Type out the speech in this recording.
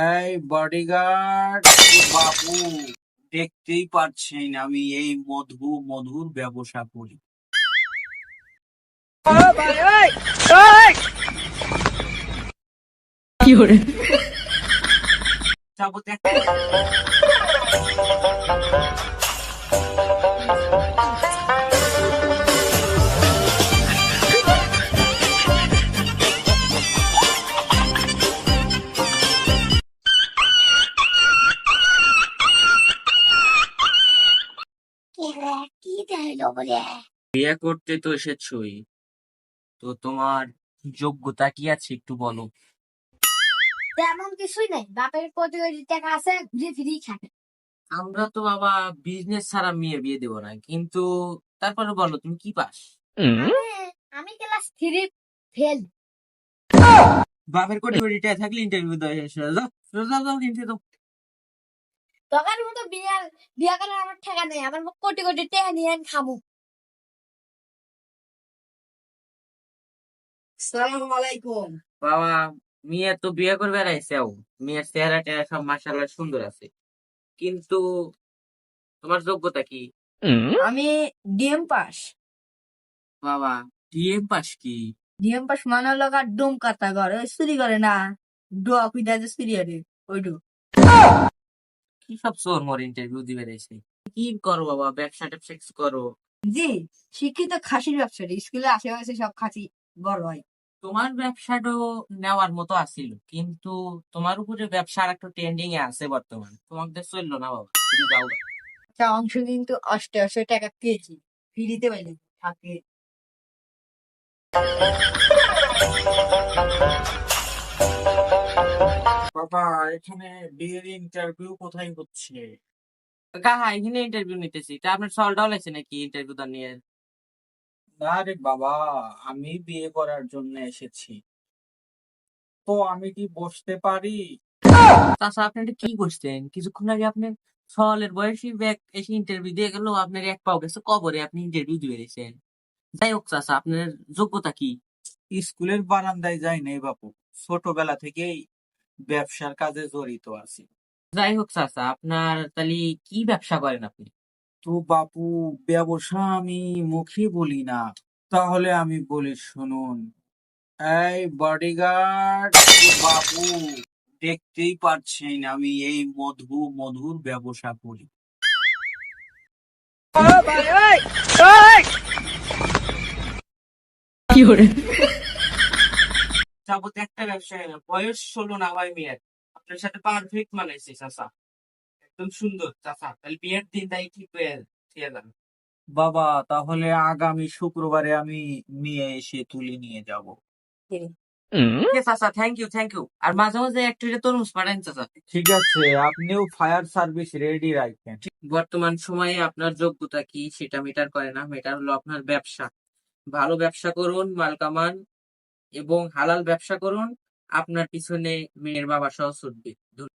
এই বডিগার্ড, বাবু, দেখতেই পাচ্ছেন আমি এই মধুর ব্যবসা করি। যাবো দেখ। কি দেখাইলো বলে? বিয়ে করতে তো এসেছই, তো তোমার যোগ্যতা কি আছে একটু বলো। তেমন কিছুই নাই, বাপের কোটি কোটি টাকা আছে, ঘুরে ফিরে খাবে। আমরা তো বাবা বিজনেস ছাড়া মেয়ে বিয়ে দেবো না, কিন্তু তারপরে বলো তুমি কি পাস। আমি আমি ক্লাস 3 ফেল। বাপের কোটি কোটি টাকা থাকলে ইন্টারভিউ দেওয়া এসে যাও যাও যাও যাও, ইন্টারভিউ দাও। তখন মতো বিয়া করার আমার টাকা নেই, আমার কোটি কোটি টাকা নিয়ে আমি খাবো। আসসালামু আলাইকুম। বাবা, মেয়ে তো বিয়ে করে বেড়াইছেও, মেয়ের চেহারা টেহারা সব মাশাআল্লাহ সুন্দর আছে, কিন্তু তোমার যোগ্যতা কি? আমি ডিএম পাস। বাবা, ডিএম পাস কি? ডিএম পাস মানে হলো গা ডোম কাটা ঘর, ওই চুরি করে না, ডোয়া পিটা যে চুরি করে ওইটু। কি সব চোর মোর ইন্টারভিউ দিবে রয়েছে। কি করো বাবা, ব্যবসা ট্যাবসা কিছু করো? জি, শিক্ষিত খাসির ব্যবসায়ী, স্কুলে আশেপাশে সব খাসি বড় হয়। তোমার ব্যবসাটাও নেওয়ার মতো আছিল, কিন্তু তোমার উপরে ব্যবসা আর একটা ট্রেন্ডিং এ আছে বর্তমান, তোমাদের চললো না বাবা, তুমি যাও গা। একটা অংশ কিন্তু 88 টাকা পেয়েছি, ফ্রিতে পাইলে থাকে। বাবা, এখানে বিয়ের ইন্টারভিউ কোথায় হচ্ছে? কাহা এখানে ইন্টারভিউ নিতেছি, তা আপনার সলটাও লাগছে নাকি ইন্টারভিউ টা নিয়ে? না রে বাবা, আমি বিয়ে করার জন্য এসেছি, তো আমি কি বসতে পারি? চাচা, আপনি এটা কি করছেন? কিছুক্ষণ আগে আপনি সওয়ালের বয়সী ব্যাগ এসে ইন্টারভিউ দিয়ে গেল, আপনার এক পাও গেছে কবরে, আপনি ইন্টারভিউ দিয়ে দিয়েছেন। যাই হোক চাচা, আপনার যোগ্যতা কি? স্কুলের বারান্দায় যাই নাই বাপু, ছোটবেলা থেকেই ব্যবসার কাজে জড়িত আছি। যাই হোক চাচা, আপনার তাহলে কি ব্যবসা করেন আপনি? তো বাপু, ব্যবসা আমি মুখে বলি না, তাহলে আমি বলি শুনুন। এই বডিগার্ড, বাবু, দেখতেই পাচ্ছেন আমি এই মধুর ব্যবসা করি। যাবত একটা ব্যবসায় না, বয়স 16 না ভাই মেয়ের, আপনার সাথে পারফেক্ট মানাইছে চাচা, একদম সুন্দর চাচা, তাহলে বিয়ের দিন তাই ঠিক হয়ে দিয়ে যান। বাবা, তাহলে আগামী শুক্রবারে আমি নিয়ে এসে তুলে নিয়ে যাব। চাচা, থ্যাংক ইউ থ্যাংক ইউ। আর মাঝে মাঝে একটু তরমুজ পাঠান চাচা। ঠিক আছে, আপনিও ফায়ার সার্ভিস রেডি রাখবেন। বর্তমান সময়ে আপনার যোগ্যতা কি সেটা মেটার করে না, মেটার হলো আপনার ব্যবসা। ভালো ব্যবসা করুন, মাল কামান, এবং হালাল ব্যবসা করুন, আপনার পিছনে মেয়ের বাবা সহ ছুটবে।